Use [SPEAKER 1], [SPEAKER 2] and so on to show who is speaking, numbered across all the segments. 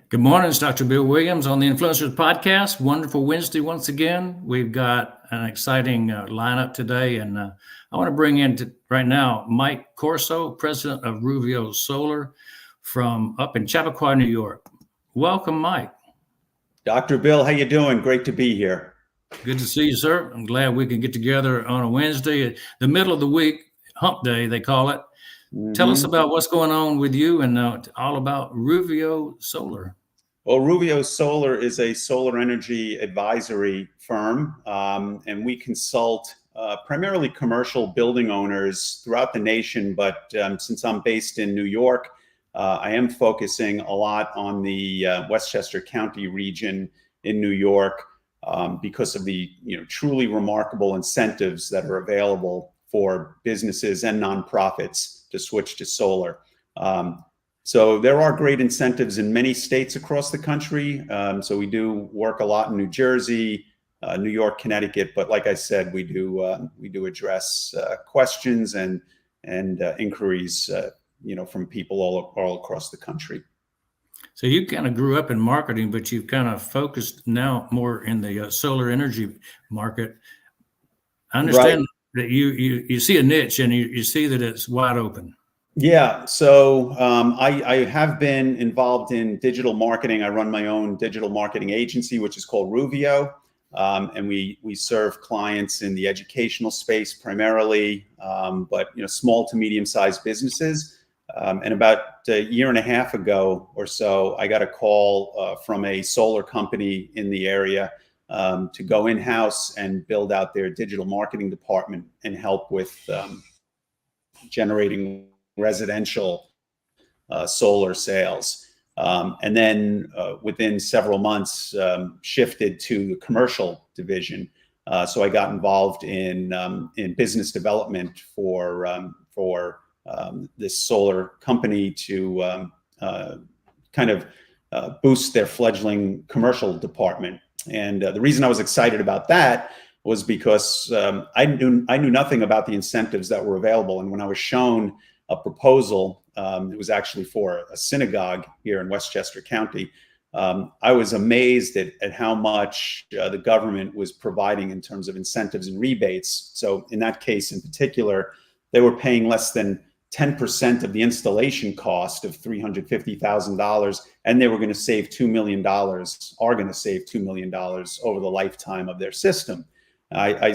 [SPEAKER 1] Good morning. It's Dr. Bill Williams on the Influencers Podcast. Wonderful Wednesday once again. We've got an exciting lineup today, and I want to bring in right now Mike Corso, president of Roovio Solar from up in Chappaqua, New York. Welcome, Mike.
[SPEAKER 2] Dr. Bill, how you doing? Great to be here.
[SPEAKER 1] Good to see you, sir. I'm glad we can get together on a Wednesday, the middle of the week, hump day, they call it. Mm-hmm. Tell us about what's going on with you and all about Roovio Solar.
[SPEAKER 2] Well, Roovio Solar is a solar energy advisory firm, and we consult primarily commercial building owners throughout the nation. But since I'm based in New York, I am focusing a lot on the Westchester County region in New York because of the truly remarkable incentives that are available for businesses and nonprofits to switch to solar. So there are great incentives in many states across the country. So we do work a lot in New Jersey, New York, Connecticut. But like I said, we do address questions and inquiries, from people all across the country.
[SPEAKER 1] So you kind of grew up in marketing, but you've kind of focused now more in the solar energy market. I understand that you see a niche and you see that it's wide open.
[SPEAKER 2] Yeah, so I have been involved in digital marketing. I run my own digital marketing agency, which is called Roovio, and we serve clients in the educational space primarily, but small to medium-sized businesses. And about a year and a half ago or so, I got a call from a solar company in the area to go in-house and build out their digital marketing department and help with generating residential solar sales, and then within several months shifted to the commercial division. So I got involved in business development for this solar company to kind of boost their fledgling commercial department. And the reason I was excited about that was because I knew nothing about the incentives that were available, and when I was shown a proposal, it was actually for a synagogue here in Westchester County. I was amazed at how much the government was providing in terms of incentives and rebates. So in that case in particular, they were paying less than 10% of the installation cost of $350,000, and they were going to save $2 million, are going to save $2 million over the lifetime of their system. I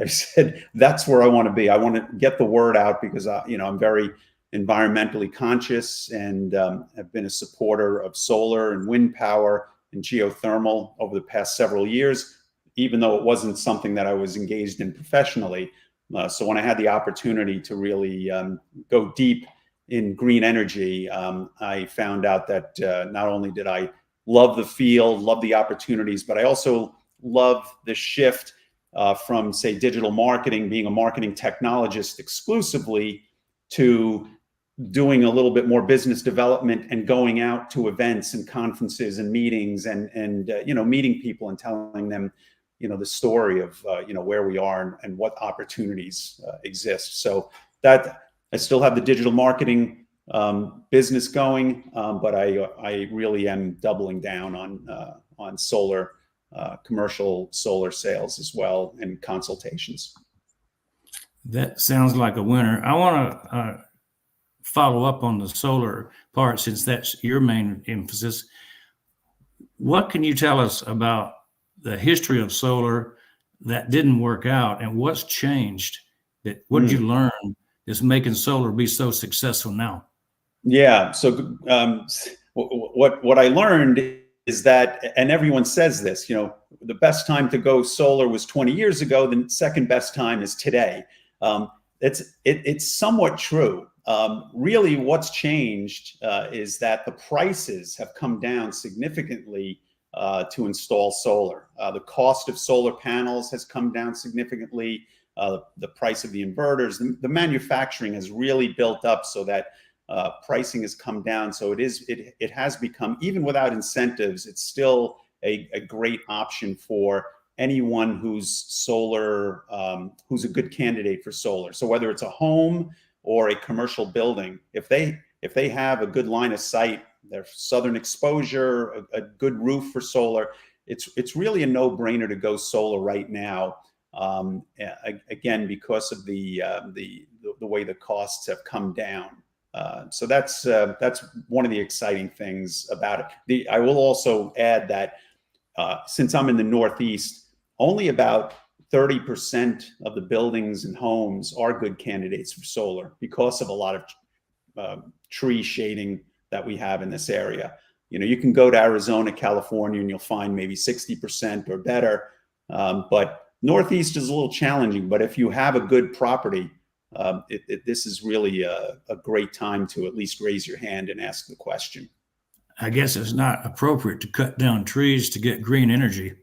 [SPEAKER 2] said, that's where I want to be. I want to get the word out because I'm very environmentally conscious and have been a supporter of solar and wind power and geothermal over the past several years, even though it wasn't something that I was engaged in professionally. So when I had the opportunity to really go deep in green energy, I found out that not only did I love the field, love the opportunities, but I also love the shift from, say, digital marketing, being a marketing technologist exclusively, to doing a little bit more business development and going out to events and conferences and meetings and meeting people and telling them, the story of, where we are and what opportunities exist. So that I still have the digital marketing business going, but I really am doubling down on solar. Commercial solar sales as well and consultations.
[SPEAKER 1] That sounds like a winner. I want to follow up on the solar part since that's your main emphasis. What can you tell us about the history of solar that didn't work out and what's changed? What did you learn is making solar be so successful now?
[SPEAKER 2] Yeah. So what I learned is that, and everyone says this, the best time to go solar was 20 years ago. The second best time is today. It's somewhat true. Really, what's changed is that the prices have come down significantly to install solar. The cost of solar panels has come down significantly. The price of the inverters, the manufacturing has really built up so that pricing has come down. So it has become, even without incentives, it's still a great option for anyone who's solar, who's a good candidate for solar. So whether it's a home or a commercial building, if they have a good line of sight their southern exposure, a good roof for solar. It's really a no-brainer to go solar right now. Again, because of the way the costs have come down. So that's one of the exciting things about it. I will also add that since I'm in the Northeast, only about 30% of the buildings and homes are good candidates for solar because of a lot of tree shading that we have in this area. You know, you can go to Arizona, California, and you'll find maybe 60% or better. But Northeast is a little challenging. But if you have a good property, this is really a great time to at least raise your hand and ask the question.
[SPEAKER 1] I guess it's not appropriate to cut down trees to get green energy.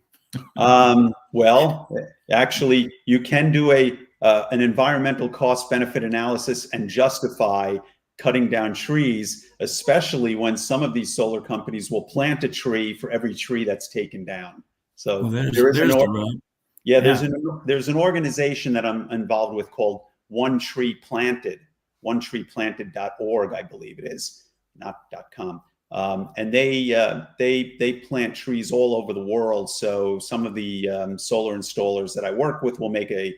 [SPEAKER 2] Well, actually, you can do an environmental cost benefit analysis and justify cutting down trees, especially when some of these solar companies will plant a tree for every tree that's taken down. So there's an organization that I'm involved with called One Tree Planted, onetreeplanted.org, I believe it is, not .com. And they plant trees all over the world. So some of the solar installers that I work with will make a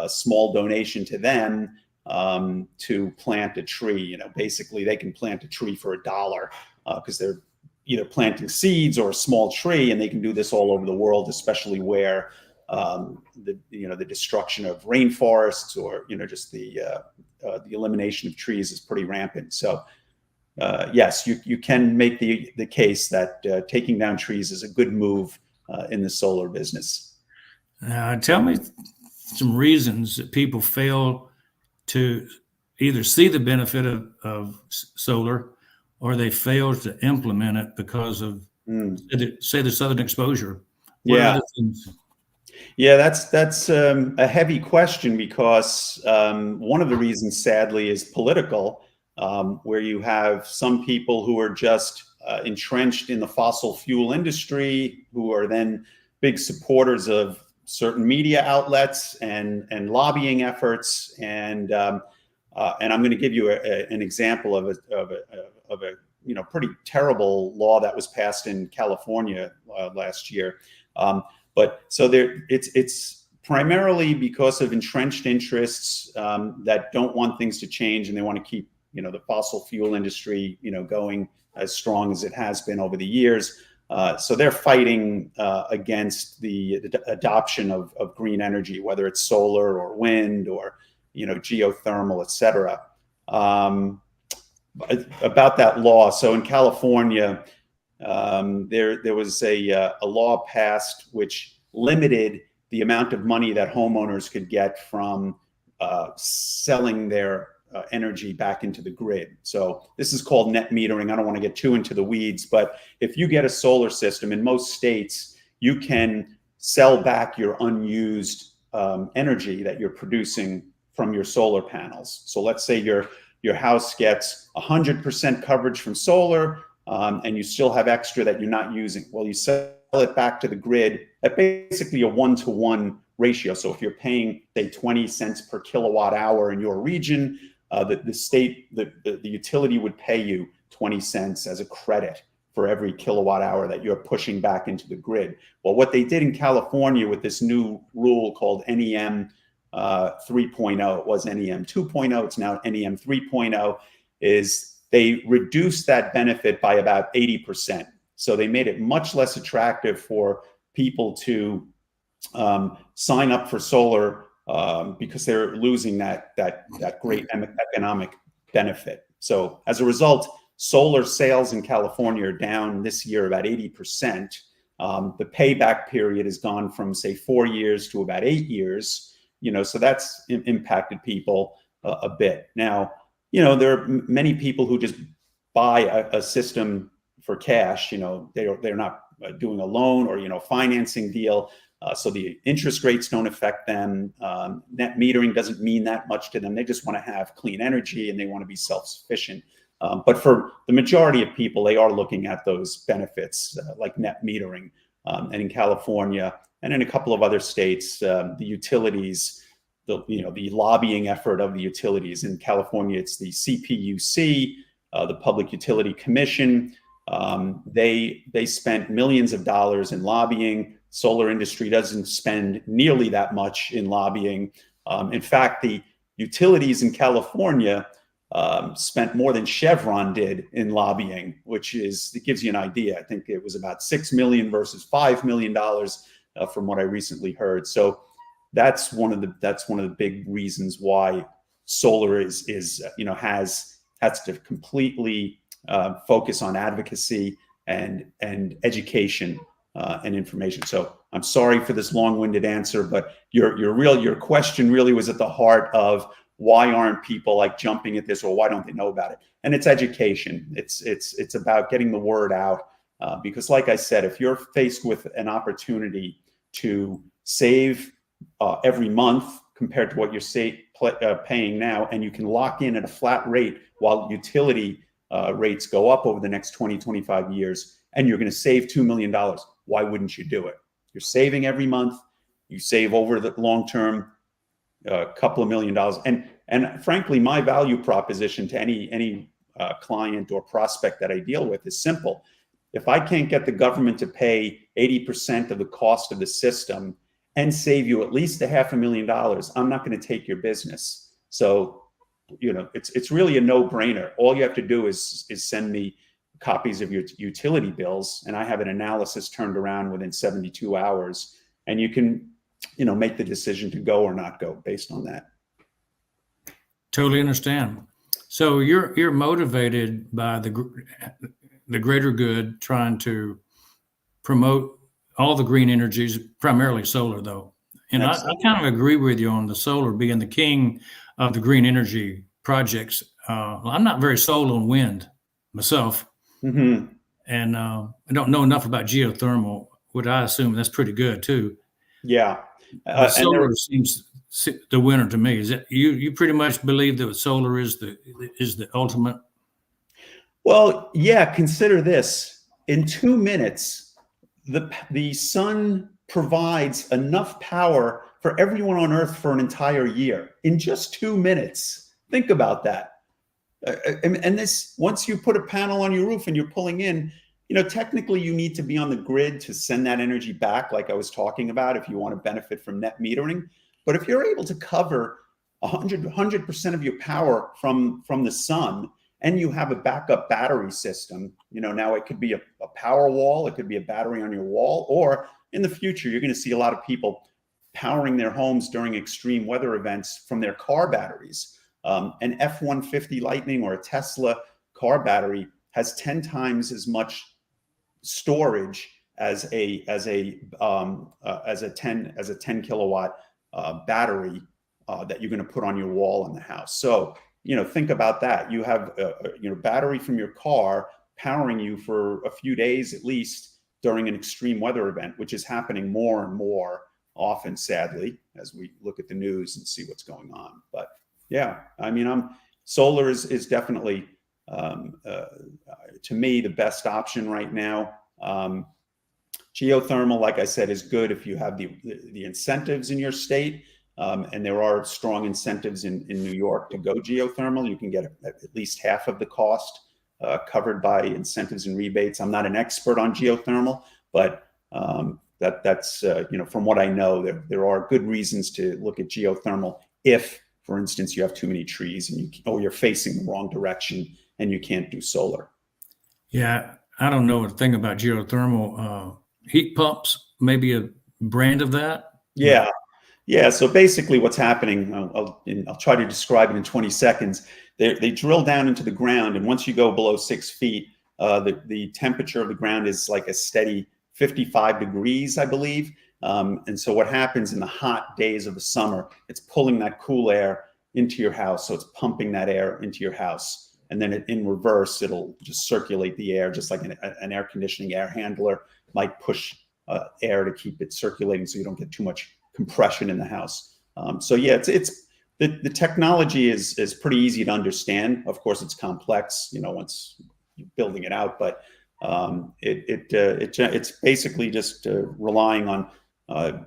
[SPEAKER 2] small donation to them to plant a tree. You know, basically they can plant a tree for $1 because they're either planting seeds or a small tree, and they can do this all over the world, especially where the destruction of rainforests or just the elimination of trees is pretty rampant. So. Yes, you can make the case that taking down trees is a good move in the solar business.
[SPEAKER 1] Tell me some reasons that people fail to either see the benefit of solar, or they fail to implement it because of, say, the southern exposure. What are the things?
[SPEAKER 2] Yeah, that's a heavy question because one of the reasons, sadly, is political. Where you have some people who are just entrenched in the fossil fuel industry, who are then big supporters of certain media outlets and lobbying efforts. And I'm going to give you an example of a pretty terrible law that was passed in California last year. But so it's primarily because of entrenched interests that don't want things to change, and they want to keep the fossil fuel industry, going as strong as it has been over the years. So they're fighting against the adoption of green energy, whether it's solar or wind or, geothermal, et cetera. About that law. So in California, there was a law passed which limited the amount of money that homeowners could get from selling their energy back into the grid. So this is called net metering. I don't want to get too into the weeds, but if you get a solar system in most states, you can sell back your unused energy that you're producing from your solar panels. So let's say your house gets 100% coverage from solar, and you still have extra that you're not using. Well, you sell it back to the grid at basically a 1-to-1 ratio. So if you're paying, say, 20 cents per kilowatt hour in your region, the utility would pay you 20 cents as a credit for every kilowatt hour that you're pushing back into the grid. Well, what they did in California with this new rule called NEM 3.0, it was NEM 2.0, it's now NEM 3.0, is they reduced that benefit by about 80%. So they made it much less attractive for people to sign up for solar because they're losing that great economic benefit. So as a result, solar sales in California are down this year about 80%. The payback period has gone from, say, 4 years to about 8 years. So that's impacted people a bit. Now, there are many people who just buy a system for cash. They're not doing a loan or financing deal. So the interest rates don't affect them. Net metering doesn't mean that much to them. They just want to have clean energy and they want to be self-sufficient. But for the majority of people, they are looking at those benefits like net metering. And in California and in a couple of other states, the utilities, the lobbying effort of the utilities. In California, it's the CPUC, the Public Utility Commission. They spent millions of dollars in lobbying. Solar industry doesn't spend nearly that much in lobbying. In fact, the utilities in California spent more than Chevron did in lobbying, it gives you an idea. I think it was about $6 million versus $5 million from what I recently heard. So that's one of the big reasons why solar has to completely focus on advocacy and education and information. So I'm sorry for this long-winded answer, but your question really was at the heart of why aren't people like jumping at this, or why don't they know about it? And it's education. It's about getting the word out, because like I said, if you're faced with an opportunity to save every month compared to what you're paying now, and you can lock in at a flat rate while utility rates go up over the next 20, 25 years, and you're going to save $2 million, why wouldn't you do it? You're saving every month. You save over the long term a couple of $1 million. And frankly, my value proposition to any client or prospect that I deal with is simple. If I can't get the government to pay 80% of the cost of the system and save you at least $500,000, I'm not going to take your business. So, it's really a no-brainer. All you have to do is send me copies of your utility bills, and I have an analysis turned around within 72 hours, and you can, make the decision to go or not go based on that.
[SPEAKER 1] Totally understand. So you're motivated by the greater good, trying to promote all the green energies, primarily solar, though. And I kind of agree with you on the solar being the king of the green energy projects. I'm not very sold on wind myself, and I don't know enough about geothermal. Would I assume that's pretty good too?
[SPEAKER 2] Yeah,
[SPEAKER 1] solar seems the winner to me. Is it you pretty much believe that solar is the ultimate?
[SPEAKER 2] Well, yeah. Consider this: in 2 minutes, the sun provides enough power for everyone on Earth for an entire year. In just 2 minutes, think about that. And this, once you put a panel on your roof and you're pulling in, technically you need to be on the grid to send that energy back, like I was talking about, if you want to benefit from net metering. But if you're able to cover 100% of your power from the sun, and you have a backup battery system, now it could be a power wall, it could be a battery on your wall, or in the future, you're going to see a lot of people powering their homes during extreme weather events from their car batteries. An F-150 Lightning or a Tesla car battery has 10 times as much storage as a 10 kilowatt battery that you're going to put on your wall in the house. So, think about that. You have a battery from your car powering you for a few days at least during an extreme weather event, which is happening more and more often, sadly, as we look at the news and see what's going on. But yeah, solar is definitely, to me, the best option right now. Geothermal, like I said, is good if you have the incentives in your state. And there are strong incentives in New York to go geothermal. You can get at least half of the cost covered by incentives and rebates. I'm not an expert on geothermal, but that's from what I know, there are good reasons to look at geothermal if, for instance, you have too many trees and you're facing the wrong direction and you can't do solar.
[SPEAKER 1] Yeah, I don't know a thing about geothermal. Heat pumps, maybe a brand of that?
[SPEAKER 2] Yeah. Yeah, so basically what's happening, I'll try to describe it in 20 seconds. They drill down into the ground, and once you go below 6 feet, the temperature of the ground is like a steady 55 degrees, I believe. And so what happens in the hot days of the summer, it's pulling that cool air into your house. So it's pumping that air into your house. And then in reverse, it'll just circulate the air, just like an air conditioning air handler might push air to keep it circulating so you don't get too much compression in the house. So yeah, the technology is pretty easy to understand. Of course, it's complex, once you're building it out, but it's basically just relying on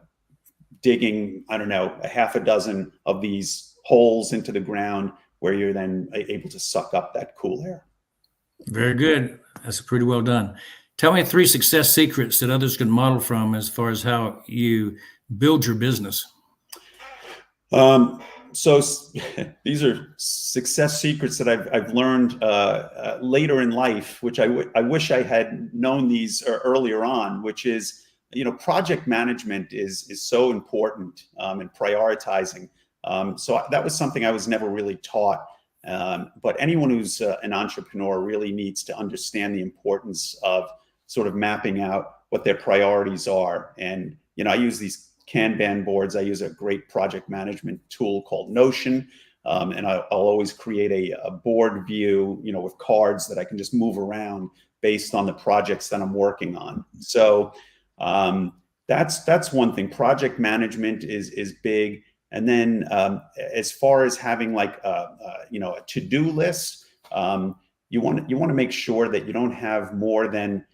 [SPEAKER 2] digging, I don't know, a half a dozen of these holes into the ground where you're then able to suck up that cool air.
[SPEAKER 1] Very good. That's pretty well done. Tell me 3 success secrets that others can model from as far as how you build your business.
[SPEAKER 2] So these are success secrets that I've learned later in life, which I wish I had known these earlier on. Which is, project management is so important in prioritizing. So that was something I was never really taught. But anyone who's an entrepreneur really needs to understand the importance of sort of mapping out what their priorities are. And I use these Kanban boards. I use a great project management tool called Notion. And I'll always create a board view, with cards that I can just move around based on the projects that I'm working on. So that's one thing. Project management is big. And then as far as having like a to-do list, you want to make sure that you don't have more than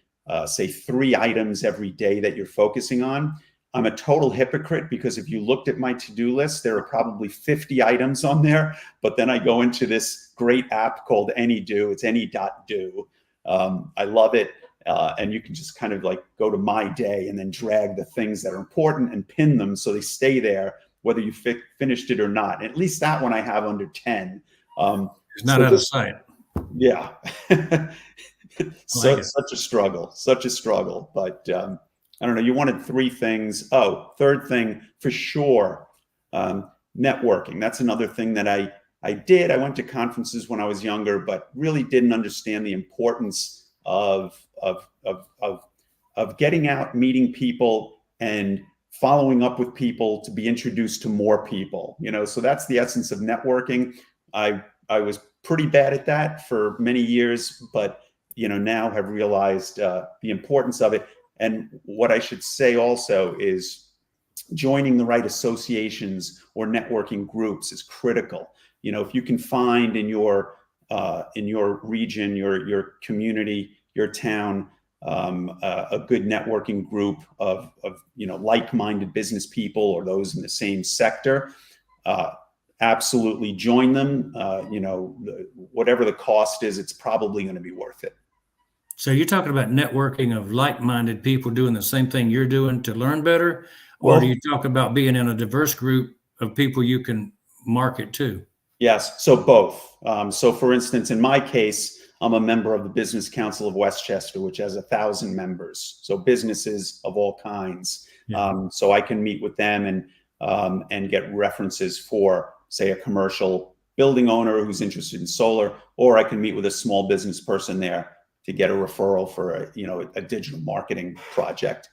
[SPEAKER 2] say 3 items every day that you're focusing on. I'm a total hypocrite because if you looked at my to-do list, there are probably 50 items on there. But then I go into this great app called AnyDo. It's any.do. I love it. And you can just kind of like go to my day and then drag the things that are important and pin them so they stay there, whether you finished it or not. And at least that one I have under 10.
[SPEAKER 1] It's not out of sight.
[SPEAKER 2] Yeah. Such a struggle. But I don't know, you wanted 3 things. Oh, third thing for sure, networking. That's another thing that I did. I went to conferences when I was younger, but really didn't understand the importance of getting out, meeting people, and following up with people to be introduced to more people. So that's the essence of networking. I was pretty bad at that for many years, but now have realized the importance of it. And what I should say also is joining the right associations or networking groups is critical. If you can find in your region, your community, your town, a good networking group of like-minded business people or those in the same sector, absolutely join them. Whatever the cost is, it's probably going to be worth it.
[SPEAKER 1] So you're talking about networking of like-minded people doing the same thing you're doing to learn better? Or do you talk about being in a diverse group of people you can market to?
[SPEAKER 2] Yes, so both. So for instance, in my case, I'm a member of the Business Council of Westchester, which has 1,000 members. So businesses of all kinds. Yeah. So I can meet with them and get references for, say, a commercial building owner who's interested in solar, or I can meet with a small business person there to get a referral for a digital marketing project.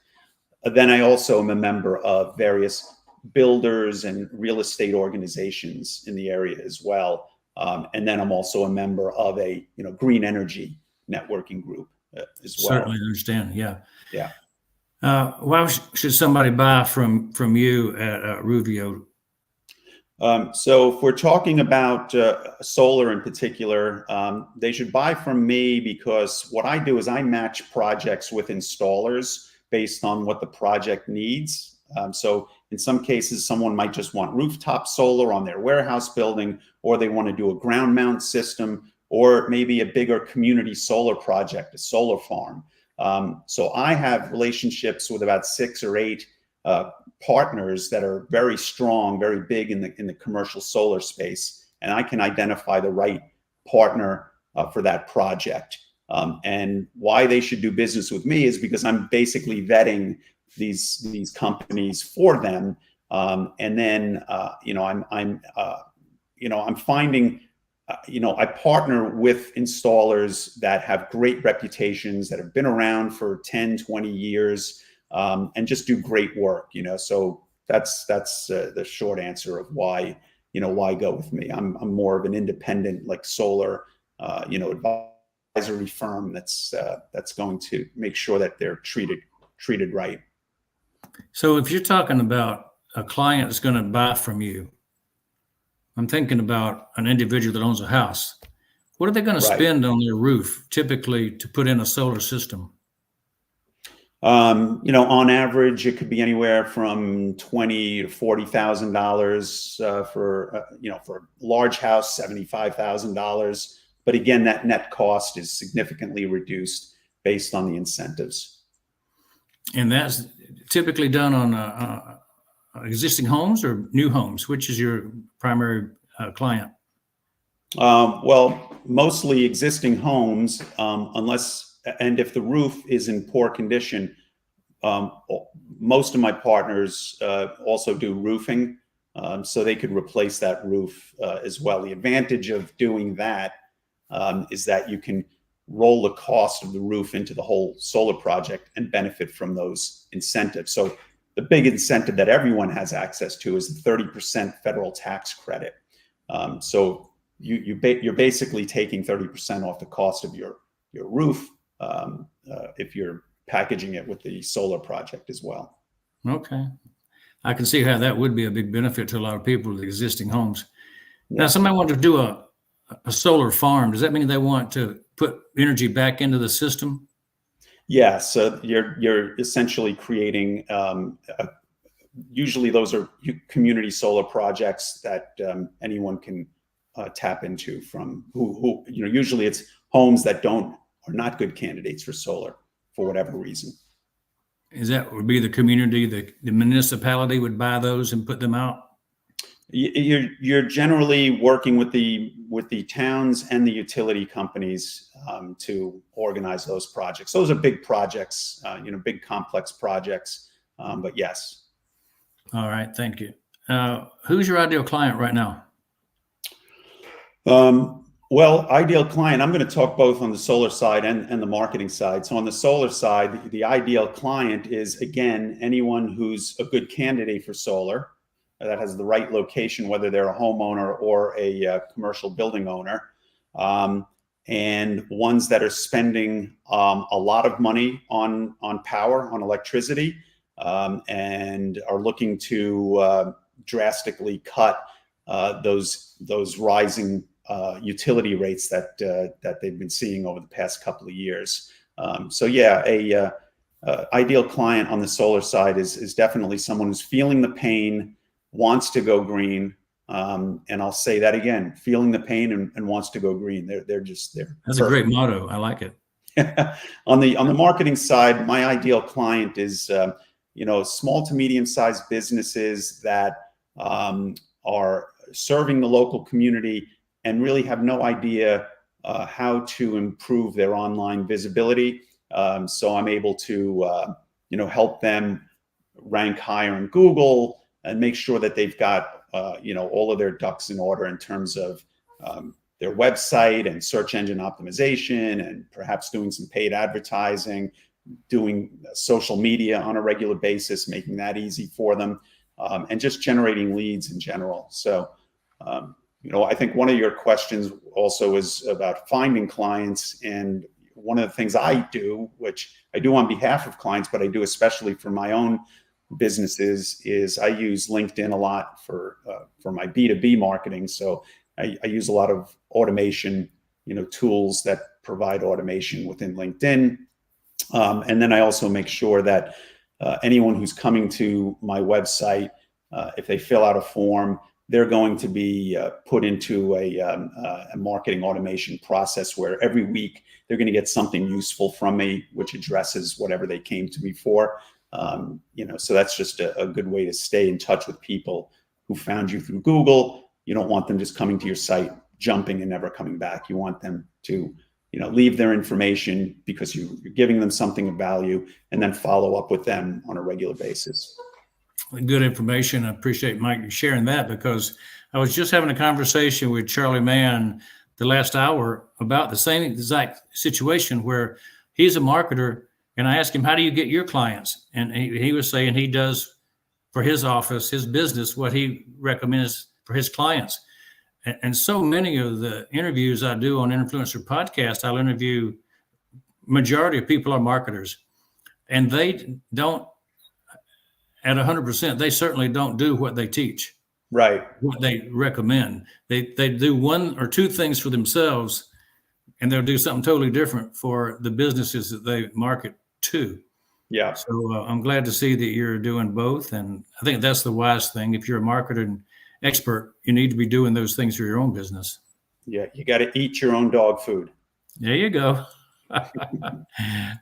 [SPEAKER 2] Then I also am a member of various builders and real estate organizations in the area as well. And then I'm also a member of a green energy networking group as well.
[SPEAKER 1] Certainly understand. Yeah.
[SPEAKER 2] Yeah.
[SPEAKER 1] Why should somebody buy from you at Roovio?
[SPEAKER 2] So if we're talking about solar in particular, they should buy from me because what I do is I match projects with installers based on what the project needs. So in some cases, someone might just want rooftop solar on their warehouse building, or they want to do a ground mount system, or maybe a bigger community solar project, a solar farm. So I have relationships with about 6 or 8 partners that are very strong, very big in the commercial solar space, and I can identify the right partner for that project. And why they should do business with me is because I'm basically vetting these companies for them, and then I'm finding I partner with installers that have great reputations, that have been around for 10, 20 years. And just do great work, So that's the short answer of why go with me. I'm more of an independent, like solar, advisory firm that's going to make sure that they're treated right.
[SPEAKER 1] So if you're talking about a client that's going to buy from you, I'm thinking about an individual that owns a house. What are they going to spend on their roof typically to put in a solar system?
[SPEAKER 2] On average, it could be anywhere from $20,000 to $40,000 for a large house, $75,000 But again, that net cost is significantly reduced based on the incentives.
[SPEAKER 1] And that's typically done on existing homes or new homes? Which is your primary client?
[SPEAKER 2] Well, mostly existing homes, and if the roof is in poor condition, most of my partners also do roofing, so they could replace that roof as well. The advantage of doing that is that you can roll the cost of the roof into the whole solar project and benefit from those incentives. So the big incentive that everyone has access to is the 30% federal tax credit. So you're basically taking 30% off the cost of your roof if you're packaging it with the solar project as well.
[SPEAKER 1] Okay. I can see how that would be a big benefit to a lot of people with existing homes.
[SPEAKER 2] Yeah.
[SPEAKER 1] Now, somebody wants to do a solar farm. Does that mean they want to put energy back into the system?
[SPEAKER 2] Yeah, so you're essentially creating. Usually, those are community solar projects that anyone can tap into. From who usually it's homes that are not good candidates for solar for whatever reason.
[SPEAKER 1] Is that would be the community, the municipality would buy those and put them out?
[SPEAKER 2] You're generally working with the towns and the utility companies to organize those projects. Those are big projects, big complex projects. But yes.
[SPEAKER 1] All right, thank you. Who's your ideal client right now?
[SPEAKER 2] Well, ideal client, I'm going to talk both on the solar side and the marketing side. So on the solar side, the ideal client is, again, anyone who's a good candidate for solar, that has the right location, whether they're a homeowner or a commercial building owner, and ones that are spending a lot of money on power, on electricity, and are looking to drastically cut those rising utility rates that they've been seeing over the past couple of years. So yeah, ideal client on the solar side is definitely someone who's feeling the pain, wants to go green, and I'll say that again: feeling the pain and wants to go green. They're there.
[SPEAKER 1] That's perfect. A great motto. I like it.
[SPEAKER 2] On the marketing side, my ideal client is small to medium sized businesses that are serving the local community and really have no idea how to improve their online visibility. So I'm able to help them rank higher in Google and make sure that they've got all of their ducks in order in terms of their website and search engine optimization, and perhaps doing some paid advertising, doing social media on a regular basis, making that easy for them, and just generating leads in general. So, I think one of your questions also is about finding clients. And one of the things I do, which I do on behalf of clients, but I do especially for my own businesses, is I use LinkedIn a lot for my B2B marketing. So I use a lot of automation, tools that provide automation within LinkedIn. And then I also make sure that anyone who's coming to my website, if they fill out a form, they're going to be put into a marketing automation process where every week they're going to get something useful from me, which addresses whatever they came to me for. So that's just a good way to stay in touch with people who found you through Google. You don't want them just coming to your site, jumping and never coming back. You want them to leave their information because you're giving them something of value, and then follow up with them on a regular basis.
[SPEAKER 1] Good information. I appreciate Mike sharing that, because I was just having a conversation with Charlie Mann the last hour about the same exact situation where he's a marketer, and I asked him, how do you get your clients? And he was saying he does for his office, his business, what he recommends for his clients. And so many of the interviews I do on Influencer Podcast, I'll interview, majority of people are marketers, and they don't, at 100%, they certainly don't do what they teach,
[SPEAKER 2] right?
[SPEAKER 1] What they recommend. They do one or two things for themselves, and they'll do something totally different for the businesses that they market to.
[SPEAKER 2] Yeah.
[SPEAKER 1] So I'm glad to see that you're doing both, and I think that's the wise thing. If you're a marketer and expert, you need to be doing those things for your own business.
[SPEAKER 2] Yeah, you got to eat your own dog food.
[SPEAKER 1] There you go.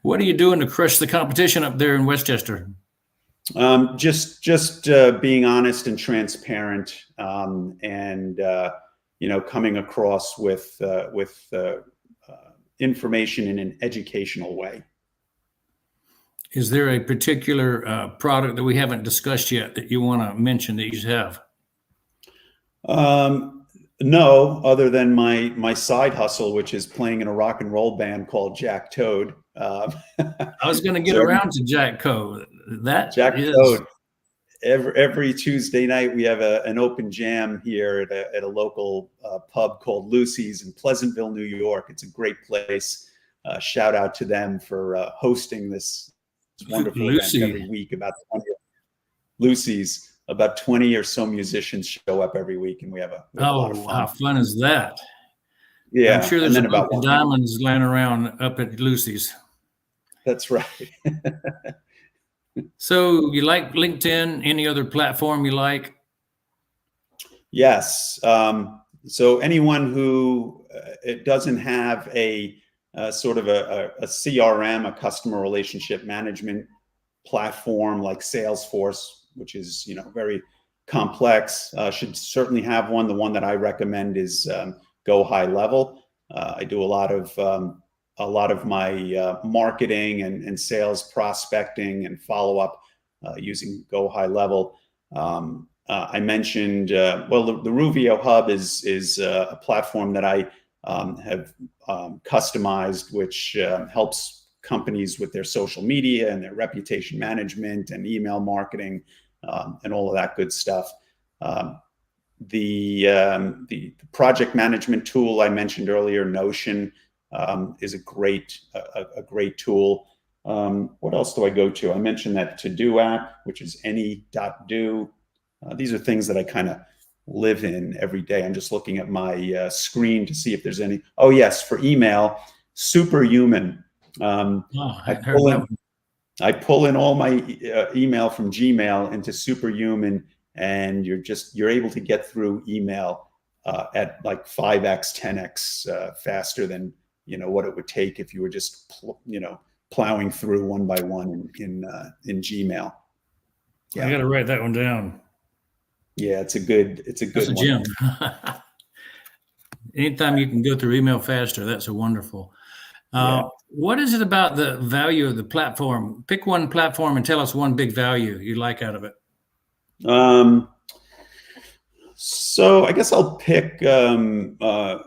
[SPEAKER 1] What are you doing to crush the competition up there in Westchester?
[SPEAKER 2] Just being honest and transparent, and coming across with information in an educational way.
[SPEAKER 1] Is there a particular product that we haven't discussed yet that you want to mention that you have?
[SPEAKER 2] No, other than my side hustle, which is playing in a rock and roll band called Jack Toad.
[SPEAKER 1] I was going to get around to Jack Code. That
[SPEAKER 2] Jack
[SPEAKER 1] is
[SPEAKER 2] Toad. Every Tuesday night we have an open jam here at a local pub called Lucy's in Pleasantville, New York. It's a great place. Shout out to them for hosting this wonderful event every week. Lucy's. About 20 or so musicians show up every week, and we have a lot of fun.
[SPEAKER 1] How fun is that?
[SPEAKER 2] Yeah,
[SPEAKER 1] I'm sure there's a bunch of diamonds laying around up at Lucy's.
[SPEAKER 2] That's right.
[SPEAKER 1] So you like LinkedIn? Any other platform you like?
[SPEAKER 2] Yes. So anyone who it doesn't have a sort of a CRM, a customer relationship management platform like Salesforce, which is very complex, should certainly have one. The one that I recommend is Go High Level. I do a lot of my marketing and sales prospecting and follow up using Go High Level. I mentioned the Roovio Hub is a platform that I have customized, which helps companies with their social media and their reputation management and email marketing and all of that good stuff. The project management tool I mentioned earlier, Notion, is a great tool. What else do I go to? I mentioned that To-Do app, which is any.do. These are things that I kind of live in every day. I'm just looking at my screen to see if there's any. Oh yes, for email, Superhuman. I pull in all my email from Gmail into Superhuman, and you're able to get through email at like 5x, 10x faster than what it would take if you were just plowing through one by one in Gmail.
[SPEAKER 1] Yeah. I got to write that one down.
[SPEAKER 2] Yeah, it's a good one.
[SPEAKER 1] Gem. Anytime you can go through email faster, that's a wonderful.
[SPEAKER 2] Yeah.
[SPEAKER 1] What is it about the value of the platform? Pick one platform and tell us one big value you like out of it.
[SPEAKER 2] So I guess I'll pick the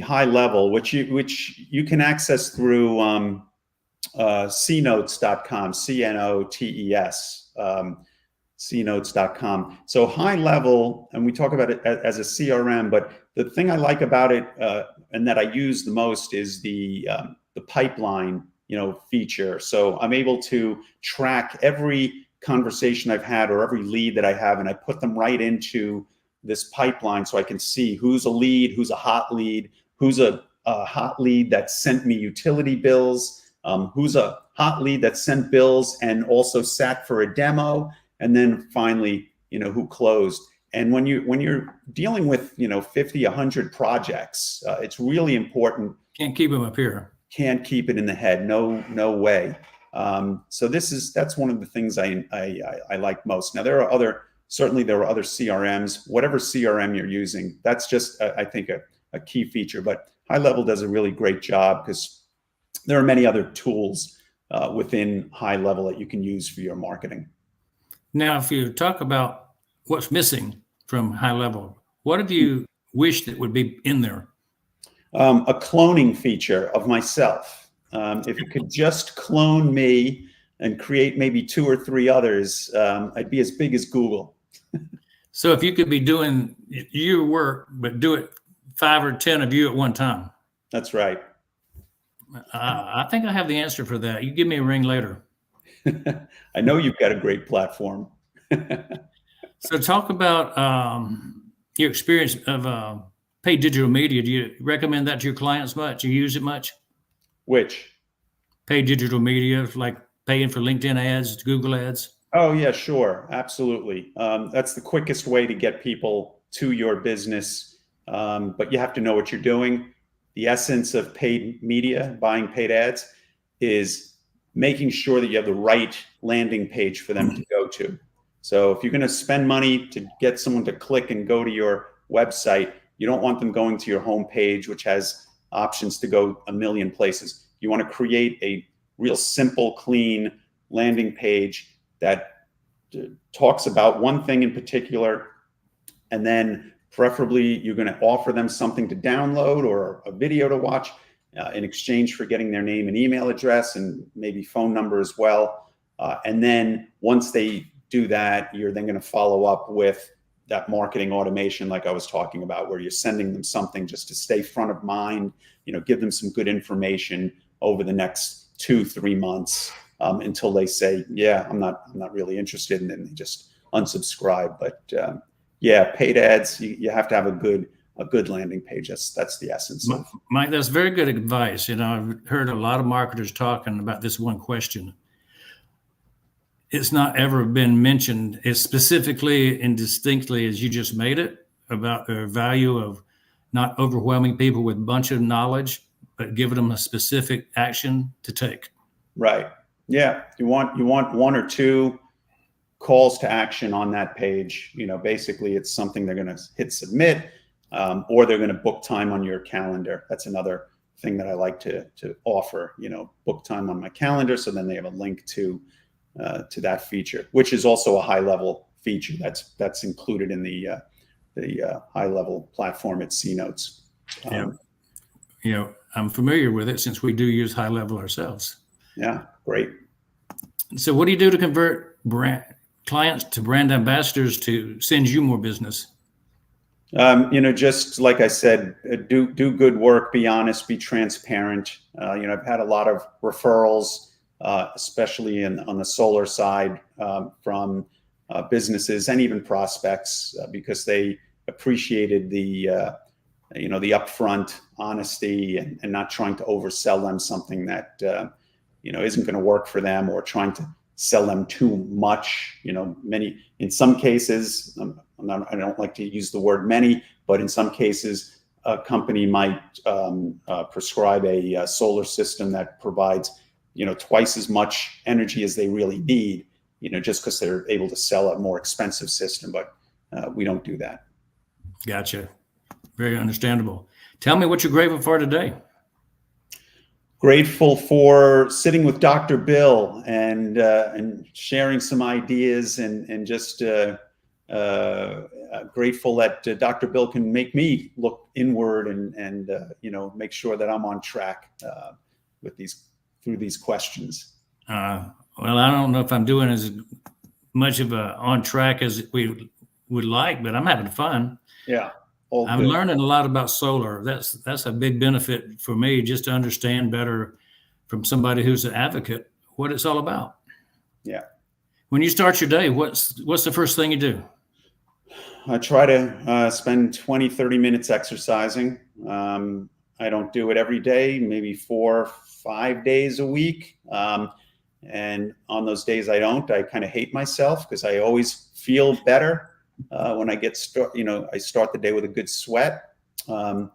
[SPEAKER 2] high level, which you can access through cnotes.com, CNOTES, cnotes.com. So high level, and we talk about it as a CRM, but the thing I like about it and that I use the most is the pipeline, feature. So I'm able to track every conversation I've had or every lead that I have, and I put them right into this pipeline so I can see who's a lead, who's a hot lead, who's a hot lead that sent me utility bills, who's a hot lead that sent bills and also sat for a demo, and then finally, who closed. And when you're dealing with 50, 100 projects, it's really important.
[SPEAKER 1] Can't keep them up here.
[SPEAKER 2] Can't keep it in the head. No way. So that's one of the things I like most. Now there are other CRMs. Whatever CRM you're using, that's just I think a key feature. But High Level does a really great job because there are many other tools within High Level that you can use for your marketing.
[SPEAKER 1] Now, if you talk about what's missing from High Level, what have you wished that would be in there?
[SPEAKER 2] A cloning feature of myself. If you could just clone me and create maybe 2 or 3 others, I'd be as big as Google.
[SPEAKER 1] So if you could be doing your work, but do it 5 or 10 of you at one time.
[SPEAKER 2] That's right.
[SPEAKER 1] I think I have the answer for that. You give me a ring later.
[SPEAKER 2] I know you've got a great platform.
[SPEAKER 1] So talk about your experience of paid digital media. Do you recommend that to your clients much? You use it much?
[SPEAKER 2] Which?
[SPEAKER 1] Paid digital media, like paying for LinkedIn ads, Google ads?
[SPEAKER 2] Oh, yeah, sure. Absolutely. That's the quickest way to get people to your business but you have to know what you're doing. The essence of paid media, buying paid ads, is making sure that you have the right landing page for them to go to. So if you're going to spend money to get someone to click and go to your website, you don't want them going to your homepage, which has options to go a million places. You want to create a real simple, clean landing page that talks about one thing in particular, and then preferably you're going to offer them something to download or a video to watch in exchange for getting their name and email address and maybe phone number as well. And then once they do that, you're then going to follow up with that marketing automation like I was talking about, where you're sending them something just to stay front of mind, give them some good information over the next 2-3 months until they say, yeah, I'm not really interested, and then they just unsubscribe. But yeah, paid ads, you have to have a good landing page. That's the essence.
[SPEAKER 1] Mike, that's very good advice. I've heard a lot of marketers talking about this one question. It's not ever been mentioned as specifically and distinctly as you just made it, about the value of not overwhelming people with a bunch of knowledge, but giving them a specific action to take.
[SPEAKER 2] Right. Yeah. You want 1 or 2 calls to action on that page. Basically it's something they're going to hit submit, or they're going to book time on your calendar. That's another thing that I like to offer, book time on my calendar. So then they have a link to that feature, which is also a high level feature that's included in the high level platform at C Notes.
[SPEAKER 1] I'm familiar with it since we do use high level ourselves.
[SPEAKER 2] Yeah, great.
[SPEAKER 1] So what do you do to convert clients to brand ambassadors to send you more business?
[SPEAKER 2] Just like I said, do good work, be honest, be transparent. I've had a lot of referrals, especially on the solar side, from businesses and even prospects, because they appreciated the upfront honesty and not trying to oversell them something that isn't going to work for them, or trying to sell them too much. In some cases, I don't like to use the word many, but in some cases, a company might prescribe a solar system that provides twice as much energy as they really need, just because they're able to sell a more expensive system. But we don't do that.
[SPEAKER 1] Gotcha. Very understandable. Tell me what you're grateful for today.
[SPEAKER 2] Grateful for sitting with Dr. Bill and sharing some ideas, and just grateful that Dr. Bill can make me look inward and make sure that I'm on track through these questions.
[SPEAKER 1] Well, I don't know if I'm doing as much of a on track as we would like, but I'm having fun.
[SPEAKER 2] Yeah.
[SPEAKER 1] I'm learning a lot about solar. That's a big benefit for me, just to understand better from somebody who's an advocate what it's all about.
[SPEAKER 2] Yeah.
[SPEAKER 1] When you start your day, what's the first thing you do?
[SPEAKER 2] I try to spend 20-30 minutes exercising. I don't do it every day, maybe 4 or 5 days a week. And on those days I don't, I kind of hate myself, because I always feel better when I I start the day with a good sweat. And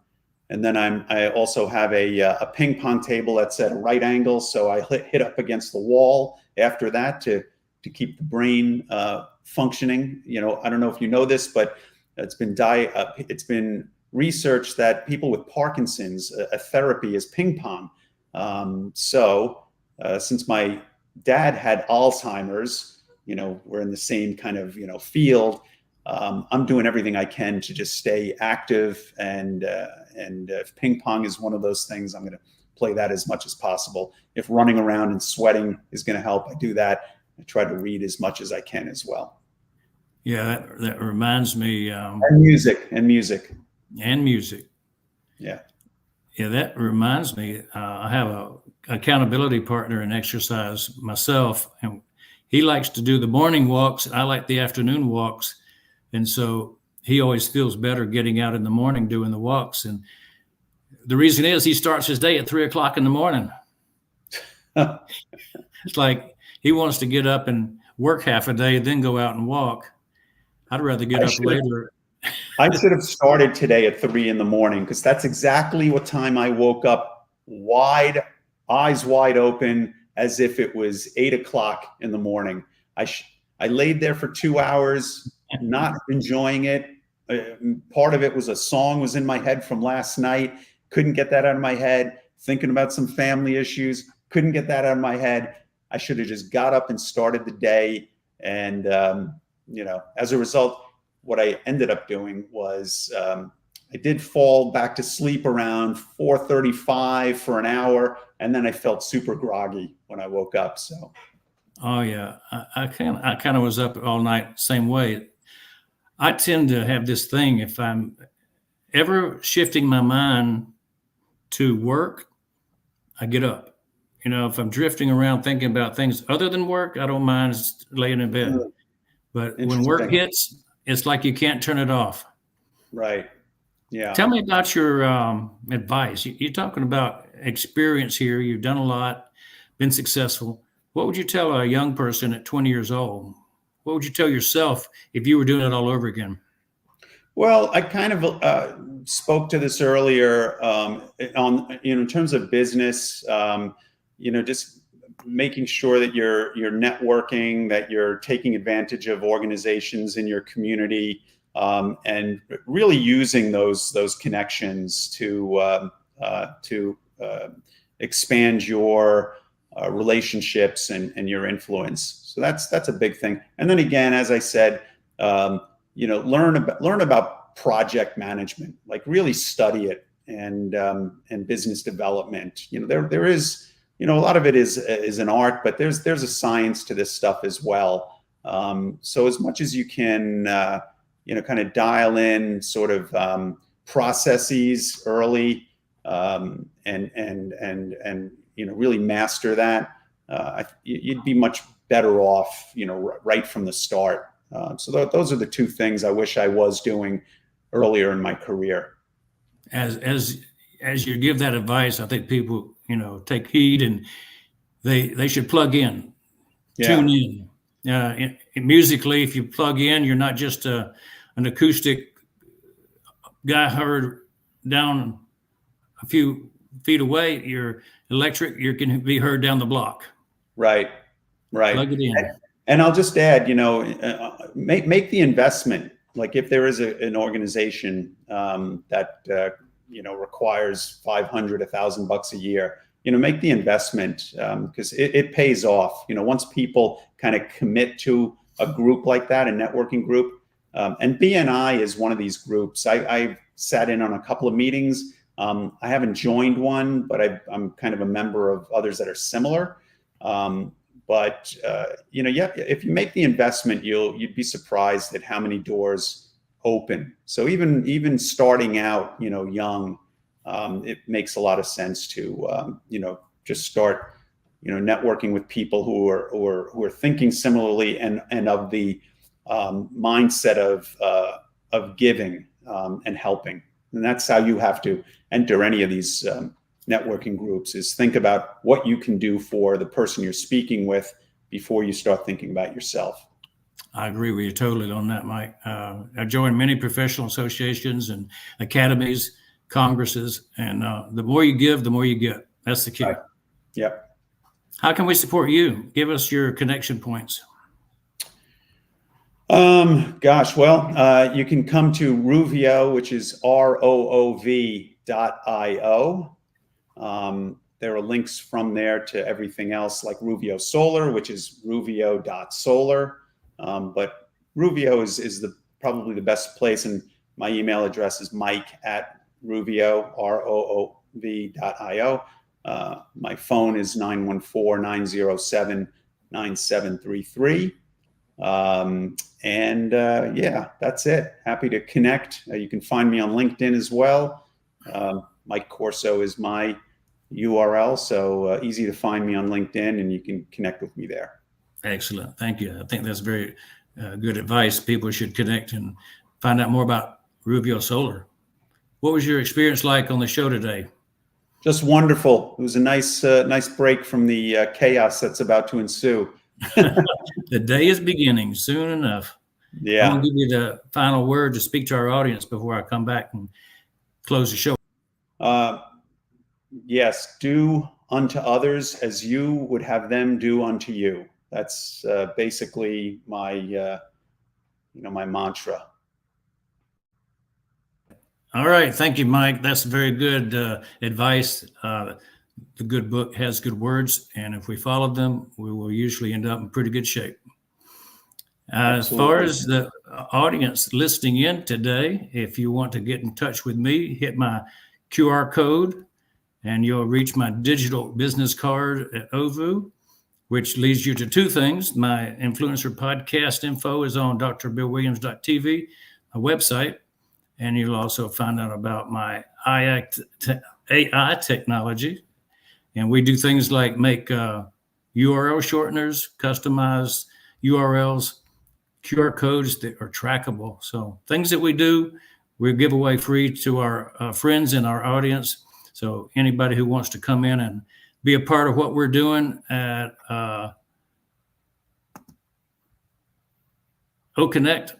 [SPEAKER 2] then I also have a ping pong table that's at a right angle, so I hit up against the wall after that to keep the brain functioning. I don't know if you know this, but it's been researched that people with Parkinson's, a therapy is ping pong. So since my dad had Alzheimer's, we're in the same kind of field. I'm doing everything I can to just stay active, and if ping pong is one of those things, I'm going to play that as much as possible. If running around and sweating is going to help, I do that. I try to read as much as I can as well.
[SPEAKER 1] Yeah, that reminds me.
[SPEAKER 2] And music. Yeah.
[SPEAKER 1] Yeah, that reminds me. I have a accountability partner in exercise myself, and he likes to do the morning walks. I like the afternoon walks. And so he always feels better getting out in the morning doing the walks. And the reason is he starts his day at 3 o'clock in the morning. It's like he wants to get up and work half a day, then go out and walk. I'd rather get up later.
[SPEAKER 2] I should have started today at 3 in the morning, because that's exactly what time I woke up, eyes wide open, as if it was 8 o'clock in the morning. I laid there for 2 hours, not enjoying it. Part of it was a song was in my head from last night. Couldn't get that out of my head. Thinking about some family issues. Couldn't get that out of my head. I should have just got up and started the day. And, as a result, what I ended up doing was I did fall back to sleep around 4:35 for an hour. And then I felt super groggy when I woke up. So.
[SPEAKER 1] Oh yeah, I kind of was up all night same way. I tend to have this thing, if I'm ever shifting my mind to work, I get up. If I'm drifting around thinking about things other than work, I don't mind laying in bed. But when work hits, it's like you can't turn it off.
[SPEAKER 2] Right. Yeah.
[SPEAKER 1] Tell me about your advice. You're talking about experience here. You've done a lot, been successful. What would you tell a young person at 20 years old? What would you tell yourself if you were doing it all over again?
[SPEAKER 2] Well, I kind of spoke to this earlier in terms of business. Just making sure that you're networking, that you're taking advantage of organizations in your community, and really using those connections to expand your relationships and your influence. So that's a big thing. And then again, as I said, learn about project management, like really study it, and business development. There is, a lot of it is an art, but there's a science to this stuff as well. So as much as you can, kind of dial in sort of processes early, and really master that, you'd be much better off, right from the start. So those are the two things I wish I was doing earlier in my career.
[SPEAKER 1] As you give that advice, I think people, take heed, and they should plug in, tune in. Musically, if you plug in, you're not just an acoustic guy heard down a few feet away. You're electric. You can be heard down the block.
[SPEAKER 2] Right.
[SPEAKER 1] Plug it in.
[SPEAKER 2] And I'll just add, make the investment. Like if there is an organization that requires $500, $1,000 a year, make the investment, because it pays off. Once people kind of commit to a group like that, a networking group, and BNI is one of these groups. I've sat in on a couple of meetings. I haven't joined one, but I'm kind of a member of others that are similar. If you make the investment, you'd be surprised at how many doors open. So even starting out, young, it makes a lot of sense to, just start, networking with people who are thinking similarly and of the mindset of giving and helping. And that's how you have to enter any of these networking groups, is think about what you can do for the person you're speaking with before you start thinking about yourself.
[SPEAKER 1] I agree with you totally on that, Mike. I joined many professional associations and academies, congresses, and the more you give, the more you get. That's the key.
[SPEAKER 2] Right. Yep.
[SPEAKER 1] How can we support you? Give us your connection points.
[SPEAKER 2] Well, you can come to Roovio, which is ROOV.io. There are links from there to everything else, like Roovio Solar, which is roovio.solar. But Roovio is probably the best place, and my email address is mike@Roovio, ROOV.io. My phone is 914-907-9733. That's it. Happy to connect. You can find me on LinkedIn as well. Mike Corso is my URL, so easy to find me on LinkedIn, and you can connect with me there.
[SPEAKER 1] Excellent. Thank you. I think that's very good advice. People should connect and find out more about Roovio Solar. What was your experience like on the show today?
[SPEAKER 2] Just wonderful. It was a nice break from the chaos that's about to ensue.
[SPEAKER 1] The day is beginning soon enough.
[SPEAKER 2] Yeah.
[SPEAKER 1] going to give you the final word to speak to our audience before I come back and close the show.
[SPEAKER 2] Yes, do unto others as you would have them do unto you. That's basically my, my mantra.
[SPEAKER 1] All right. Thank you, Mike. That's very good advice. The good book has good words, and if we follow them, we will usually end up in pretty good shape. As far as the audience listening in today, if you want to get in touch with me, hit my QR code and you'll reach my digital business card at Roovio, which leads you to two things. My influencer podcast info is on drbillwilliams.tv, a website, and you'll also find out about my AI technology. And we do things like make URL shorteners, customize URLs, QR codes that are trackable. So things that we do, we give away free to our friends in our audience. So anybody who wants to come in and be a part of what we're doing at Connect,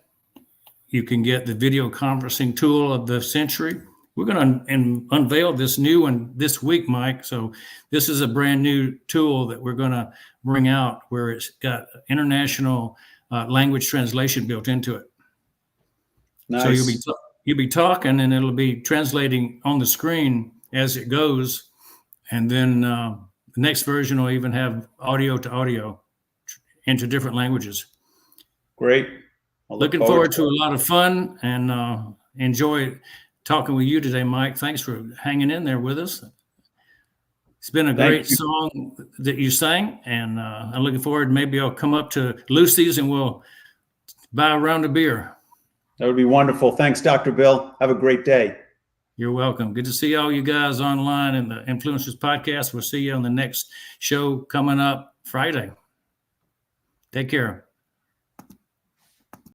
[SPEAKER 1] you can get the video conferencing tool of the century. We're going to unveil this new one this week, Mike. So this is a brand new tool that we're going to bring out where it's got international language translation built into it.
[SPEAKER 2] Nice.
[SPEAKER 1] So you'll be talking and it'll be translating on the screen as it goes. And then the next version will even have audio to audio into different languages.
[SPEAKER 2] Great.
[SPEAKER 1] Looking forward to a lot of fun and enjoy talking with you today, Mike. Thanks for hanging in there with us. It's been a great song that you sang, and I'm looking forward. Maybe I'll come up to Lucy's and we'll buy a round of beer.
[SPEAKER 2] That would be wonderful. Thanks, Dr. Bill. Have a great day.
[SPEAKER 1] You're welcome. Good to see all you guys online in the Influencers Podcast. We'll see you on the next show coming up Friday. Take care.